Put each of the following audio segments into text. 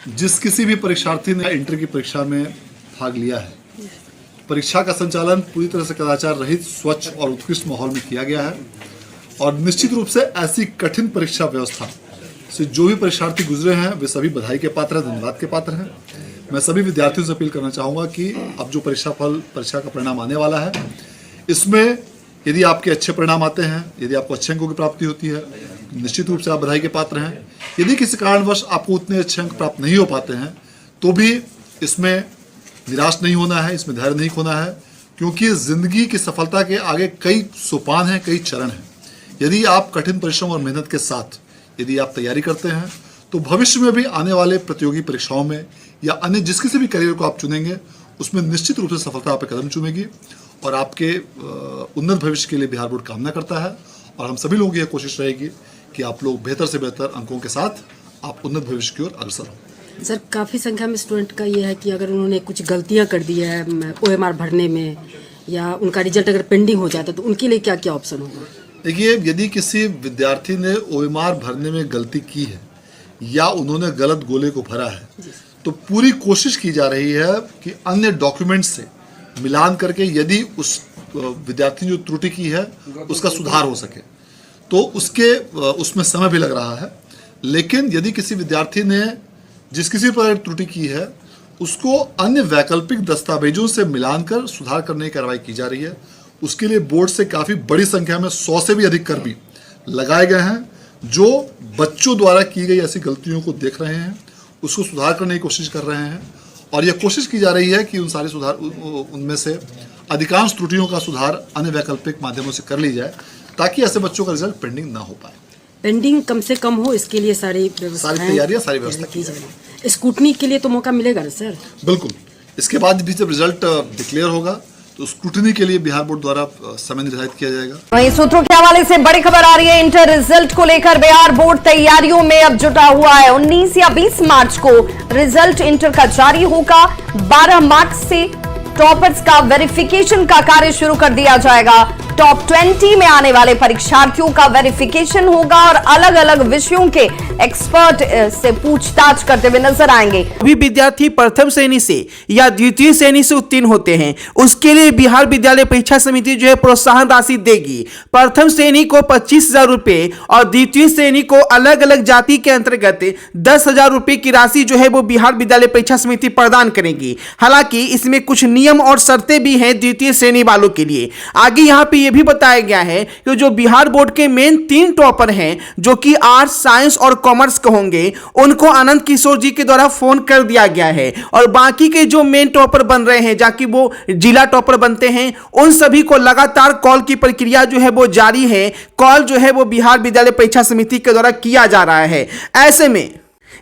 जिस किसी भी परीक्षार्थी ने इंटर की परीक्षा में भाग लिया है, परीक्षा का संचालन पूरी तरह से कदाचार रहित, स्वच्छ और उत्कृष्ट माहौल में किया गया है। और निश्चित रूप से ऐसी कठिन परीक्षा व्यवस्था से जो भी परीक्षार्थी गुजरे हैं वे सभी बधाई के पात्र हैं, धन्यवाद के पात्र हैं। मैं सभी विद्यार्थियों से अपील करना चाहूँगा कि अब जो परीक्षा का परिणाम आने वाला है, इसमें यदि आपके अच्छे परिणाम आते हैं, यदि आपको अच्छे अंकों की प्राप्ति होती है, निश्चित रूप से आप बधाई के पात्र हैं। यदि किसी कारणवश आपको उतने अच्छे अंक प्राप्त नहीं हो पाते हैं तो भी इसमें निराश नहीं होना है, इसमें धैर्य नहीं खोना है, क्योंकि जिंदगी की सफलता के आगे कई सोपान हैं, कई चरण हैं। यदि आप कठिन परिश्रम और मेहनत के साथ यदि आप तैयारी करते हैं तो भविष्य में भी आने वाले प्रतियोगी परीक्षाओं में या अन्य जिस किसी भी करियर को आप चुनेंगे उसमें निश्चित रूप से सफलता आप पे कदम चूमेगी और आपके उन्नत भविष्य के लिए बिहार बोर्ड कामना करता है। और हम सभी लोगों की यह कोशिश रहेगी कि आप लोग बेहतर से बेहतर अंकों के साथ आप उन्नत भविष्य की ओर अग्रसर हों। सर, काफ़ी संख्या में स्टूडेंट का ये है कि अगर उन्होंने कुछ गलतियां कर दी है OMR भरने में या उनका रिजल्ट अगर पेंडिंग हो जाता है तो उनके लिए क्या क्या ऑप्शन होगा? देखिए, यदि किसी विद्यार्थी ने OMR भरने में गलती की है या उन्होंने गलत गोले को भरा है तो पूरी कोशिश की जा रही है कि अन्य डॉक्यूमेंट्स से मिलान करके यदि उस विद्यार्थी ने जो त्रुटि की है उसका सुधार हो सके, तो उसमें समय भी लग रहा है। लेकिन यदि किसी विद्यार्थी ने जिस किसी पर त्रुटि की है उसको अन्य वैकल्पिक दस्तावेजों से मिलान कर सुधार करने की कार्रवाई की जा रही है। उसके लिए बोर्ड से काफ़ी बड़ी संख्या में 100 से भी अधिक कर्मी लगाए गए हैं जो बच्चों द्वारा की गई ऐसी गलतियों को देख रहे हैं, उसको सुधार करने की कोशिश कर रहे हैं। और यह कोशिश की जा रही है कि उनमें से अधिकांश त्रुटियों का सुधार अन्य वैकल्पिक माध्यमों से कर ली जाए ताकि ऐसे बच्चों का रिजल्ट पेंडिंग ना हो पाए। पेंडिंग कम से कम हो, इसके लिए सारी तैयारियां, सारी व्यवस्था की जाए। स्क्रूटनी के लिए तो मौका मिलेगा ना सर? बिल्कुल। इसके बाद भी जब रिजल्ट डिक्लेयर होगा तो स्क्रूटनी के लिए बिहार बोर्ड द्वारा समय निर्धारित किया जाएगा। वहीं सूत्रों के हवाले से बड़ी खबर आ रही है, इंटर रिजल्ट को लेकर बिहार बोर्ड तैयारियों में अब जुटा हुआ है। 19 या 20 मार्च को रिजल्ट इंटर का जारी होगा। 12 मार्च से टॉपर्स का वेरिफिकेशन का कार्य शुरू कर दिया जाएगा। टॉप 20 में आने वाले परीक्षार्थियों का वेरिफिकेशन होगा और अलग अलग विषयों के एक्सपर्ट से पूछताछ करते हुए नजर आएंगे। भी विद्यार्थी प्रथम श्रेणी से या द्वितीय श्रेणी से उत्तीर्ण होते हैं उसके लिए बिहार विद्यालय परीक्षा समिति जो है प्रोत्साहन राशि देगी। प्रथम श्रेणी को 25,000 रुपए और द्वितीय श्रेणी को अलग अलग जाति के अंतर्गत 10,000 रुपए की राशि जो है वो बिहार विद्यालय परीक्षा समिति प्रदान करेगी। हालांकि इसमें कुछ नियम और शर्तें भी हैं द्वितीय श्रेणी वालों के लिए। आगे यहाँ पे भी बताया गया है कि जो बिहार बोर्ड के मेन 3 टॉपर हैं जो कि आर्ट्स, साइंस और कॉमर्स के होंगे, उनको आनंद किशोर जी के द्वारा फोन कर दिया गया है। और बाकी के जो मेन टॉपर बन रहे हैं जाकि वो जिला टॉपर बनते हैं, उन सभी को लगातार कॉल की प्रक्रिया जो है वो जारी है। कॉल जो है वो बिहार विद्यालय परीक्षा समिति के द्वारा किया जा रहा है। ऐसे में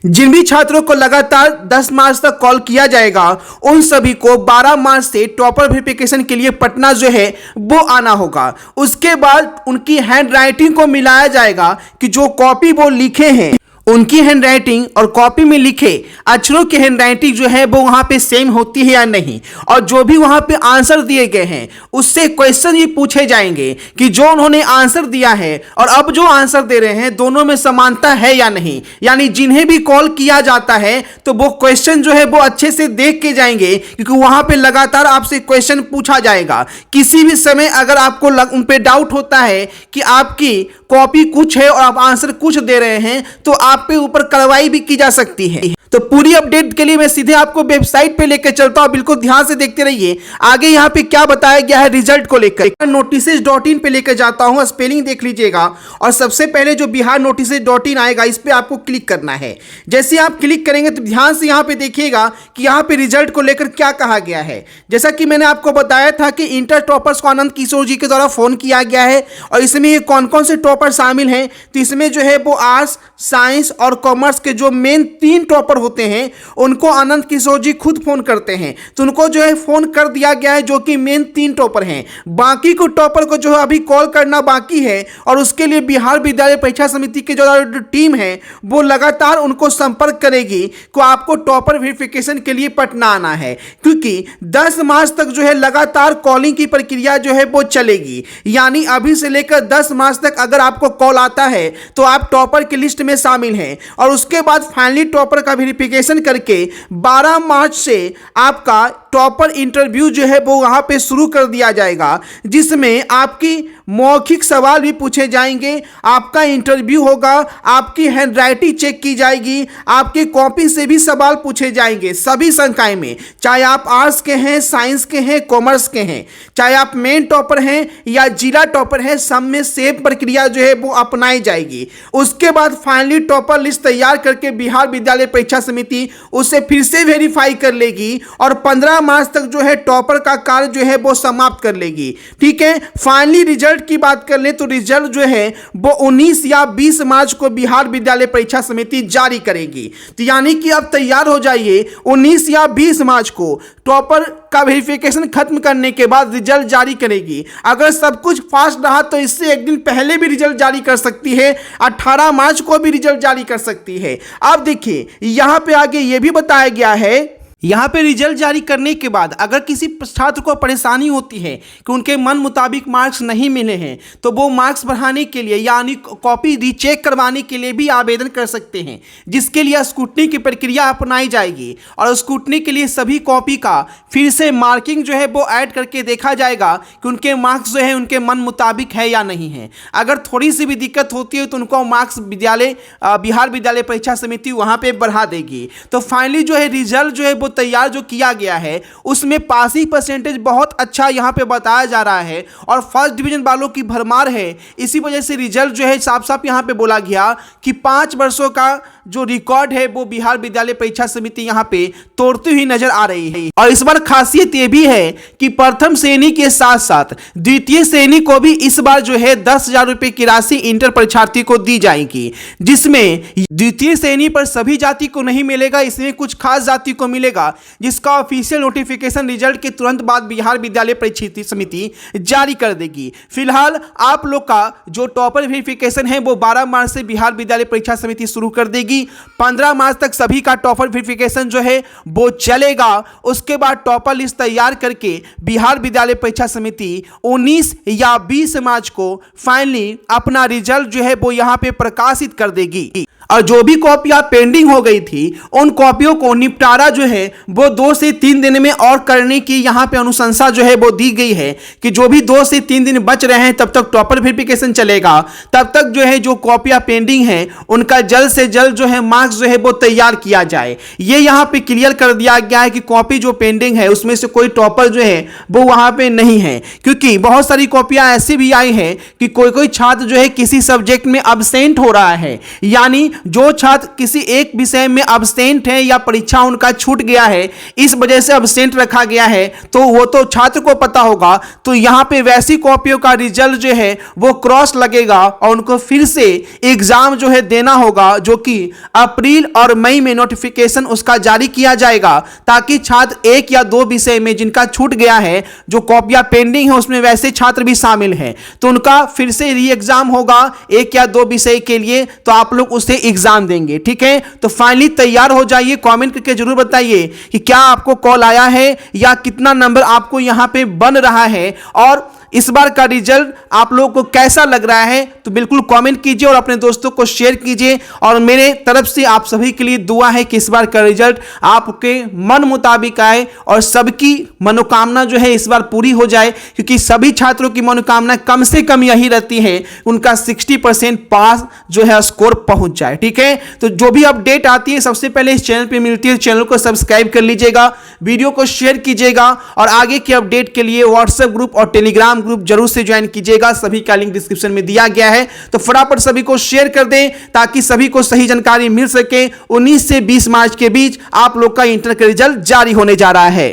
जिन भी छात्रों को लगातार 10 मार्च तक कॉल किया जाएगा उन सभी को 12 मार्च से टॉपर वेरिफिकेशन के लिए पटना जो है वो आना होगा। उसके बाद उनकी हैंड राइटिंग को मिलाया जाएगा कि जो कॉपी वो लिखे हैं उनकी हैंड राइटिंग और कॉपी में लिखे अक्षरों की हैंड राइटिंग जो है वो वहां पे सेम होती है या नहीं। और जो भी वहां पे आंसर दिए गए हैं उससे क्वेश्चन ये पूछे जाएंगे कि जो उन्होंने आंसर दिया है और अब जो आंसर दे रहे हैं दोनों में समानता है या नहीं। यानी जिन्हें भी कॉल किया जाता है तो वो क्वेश्चन जो है वो अच्छे से देख के जाएंगे, क्योंकि वहां पे लगातार आपसे क्वेश्चन पूछा जाएगा। किसी भी समय अगर आपको उन पे डाउट होता है कि आपकी कॉपी कुछ है और आप आंसर कुछ दे रहे हैं तो आप पे ऊपर कार्रवाई भी की जा सकती है। तो पूरी अपडेट के लिए मैं सीधे आपको वेबसाइट पे लेकर चलता हूं, बिल्कुल ध्यान से देखते रहिए। आगे यहाँ पे क्या बताया गया है रिजल्ट को लेकर। notices.in पे लेकर जाता हूं, स्पेलिंग देख लीजिएगा। और सबसे पहले जो बिहार notices.in आएगा इस पे आपको क्लिक करना है। जैसे आप क्लिक करेंगे तो ध्यान से यहाँ पे देखिएगा कि यहाँ पे रिजल्ट को लेकर क्या कहा गया है। जैसा कि मैंने आपको बताया था कि इंटर टॉपर्स को आनंद किशोर जी के द्वारा फोन किया गया है और इसमें ये कौन कौन से टॉपर शामिल हैं। तो इसमें जो है वो आर्ट्स, साइंस और कॉमर्स के जो मेन 3 टॉपर टॉपर होते हैं उनको आनंद किशोर जी खुद फोन करते हैं। तो उनको जो है फोन कर दिया गया है, जो कि मेन 3 टॉपर हैं। बाकी को टॉपर को जो है अभी कॉल करना बाकी है और उसके लिए बिहार विद्यालय परीक्षा समिति की जो टीम है वो लगातार उनको संपर्क करेगी कि आपको टॉपर वेरिफिकेशन के लिए पटना आना है, क्योंकि 10 मार्च तक जो है लगातार कॉलिंग की प्रक्रिया जो है वो चलेगी। यानी अभी से लेकर 10 मार्च तक अगर आपको कॉल आता है तो आप टॉपर की लिस्ट में शामिल हैं और उसके बाद फाइनली टॉपर का वेरिफिकेशन करके 12 मार्च से आपका टॉपर इंटरव्यू जो है वो वहां पे शुरू कर दिया जाएगा, जिसमें आपकी मौखिक सवाल भी पूछे जाएंगे, आपका इंटरव्यू होगा, आपकी हैंडराइटिंग चेक की जाएगी, आपकी कॉपी से भी सवाल पूछे जाएंगे सभी संकाय में, चाहे आप आर्ट्स के हैं, साइंस के हैं, कॉमर्स के हैं, चाहे आप मेन टॉपर हैं या जिला टॉपर हैं, सब में सेम प्रक्रिया जो है वो अपनाई जाएगी। उसके बाद फाइनली टॉपर लिस्ट तैयार करके बिहार विद्यालय परीक्षा समिति उसे फिर से वेरीफाई कर लेगी और 15 मार्च तक जो है टॉपर का कार्य जो है वो समाप्त कर लेगी। ठीक है, फाइनली रिजल्ट की बात कर ले तो रिजल्ट जो है वो 19 या 20 मार्च को बिहार विद्यालय परीक्षा समिति जारी करेगी। तो यानी कि अब तैयार हो जाइए, 19 या 20 मार्च को टॉपर का वेरिफिकेशन खत्म करने के बाद रिजल्ट जारी करेगी। अगर सब कुछ फास्ट रहा तो इससे एक दिन पहले भी रिजल्ट जारी कर सकती है, 18 मार्च को भी रिजल्ट जारी कर सकती है। अब देखिए यहां पे आगे ये भी बताया गया है, यहाँ पे रिजल्ट जारी करने के बाद अगर किसी छात्र को परेशानी होती है कि उनके मन मुताबिक मार्क्स नहीं मिले हैं तो वो मार्क्स बढ़ाने के लिए यानी कॉपी रीचेक करवाने के लिए भी आवेदन कर सकते हैं, जिसके लिए स्क्रूटनी की प्रक्रिया अपनाई जाएगी और स्क्रूटनी के लिए सभी कॉपी का फिर से मार्किंग जो है वो ऐड करके देखा जाएगा कि उनके मार्क्स जो है उनके मन मुताबिक है या नहीं है। अगर थोड़ी सी भी दिक्कत होती है तो उनको मार्क्स बिहार विद्यालय परीक्षा समिति वहाँ पर बढ़ा देगी। तो फाइनली जो है रिजल्ट जो है तैयार जो किया गया है उसमें पासिंग परसेंटेज बहुत अच्छा यहां पे बताया जा रहा है और फर्स्ट डिवीजन वालों की भरमार है। इसी वजह से रिजल्ट जो है साफ साफ यहां पे बोला गया कि 5 वर्षों का जो रिकॉर्ड है वो बिहार विद्यालय परीक्षा समिति यहां पे तोड़ती हुई नजर आ रही है। और इस बार खासियत ये भी है कि प्रथम श्रेणी के साथ साथ द्वितीय श्रेणी को भी इस बार जो है 10,000 रुपए की राशि इंटर परीक्षार्थी को दी जाएगी, जिसमें द्वितीय श्रेणी पर सभी जाति को नहीं मिलेगा, इसमें कुछ खास जाति को मिलेगा, जिसका ऑफिशियल नोटिफिकेशन रिजल्ट के तुरंत बाद बिहार विद्यालय परीक्षा समिति जारी कर देगी। फिलहाल आप लोग का जो टॉपर वेरिफिकेशन है वो 12 मार्च से बिहार विद्यालय परीक्षा समिति शुरू कर देगी। 15 मार्च तक सभी का टॉपर वेरिफिकेशन जो है वो चलेगा। उसके बाद टॉपर लिस्ट तैयार करके बिहार विद्यालय परीक्षा समिति 19 या 20 मार्च को फाइनली अपना रिजल्ट जो है वो यहां पे प्रकाशित कर देगी। और जो भी कॉपियां पेंडिंग हो गई थी उन कॉपियों को निपटारा जो है वो 2 से 3 दिन में और करने की यहां पे अनुशंसा जो है वो दी गई है कि जो भी 2 से 3 दिन बच रहे हैं तब तक टॉपर वेरिफिकेशन चलेगा, तब तक जो है जो कॉपियां पेंडिंग है उनका जल्द से जल्द जो है मार्क्स जो है वो तैयार किया जाए। ये यहां पे क्लियर कर दिया गया है कि कॉपी जो पेंडिंग है उसमें से कोई टॉपर जो है वो वहां पे नहीं है, क्योंकि बहुत सारी कॉपियां ऐसी भी आई है कि कोई छात्र जो है किसी सब्जेक्ट में अब्सेंट हो रहा है, यानी जो छात्र किसी एक विषय में अब्सेंट है या परीक्षा उनका छूट गया है इस वजह से अब्सेंट रखा गया है, तो वो तो छात्र को पता होगा। तो यहां पे वैसी कॉपियों का रिजल्ट जो है वो क्रॉस लगेगा और उनको फिर से एग्जाम जो है देना होगा, जो कि अप्रैल और मई में नोटिफिकेशन उसका जारी किया जाएगा, ताकि छात्र 1 या 2 विषय में जिनका छूट गया है, जो कॉपियां पेंडिंग है उसमें वैसे छात्र भी शामिल हैं, तो उनका फिर से री एग्जाम होगा 1 या 2 विषय के लिए, तो आप लोग उसे एग्जाम देंगे। ठीक है, तो फाइनली तैयार हो जाइए। कमेंट करके जरूर बताइए कि क्या आपको कॉल आया है या कितना नंबर आपको यहां पे बन रहा है और इस बार का रिजल्ट आप लोगों को कैसा लग रहा है। तो बिल्कुल कमेंट कीजिए और अपने दोस्तों को शेयर कीजिए। और मेरे तरफ से आप सभी के लिए दुआ है कि इस बार का रिजल्ट आपके मन मुताबिक आए और सबकी मनोकामना जो है इस बार पूरी हो जाए, क्योंकि सभी छात्रों की मनोकामना कम से कम यही रहती है उनका 60% पास जो है स्कोर पहुंच जाए। ठीक है, तो जो भी अपडेट आती है सबसे पहले इस चैनल पर मिलती है, चैनल को सब्सक्राइब कर लीजिएगा, वीडियो को शेयर कीजिएगा और आगे के अपडेट के लिए व्हाट्सएप ग्रुप और टेलीग्राम ग्रुप जरूर से ज्वाइन कीजिएगा। सभी का लिंक डिस्क्रिप्शन में दिया गया है, तो फटाफट सभी को शेयर कर दें ताकि सभी को सही जानकारी मिल सके। 19 से 20 मार्च के बीच आप लोग का इंटर का रिजल्ट जारी होने जा रहा है।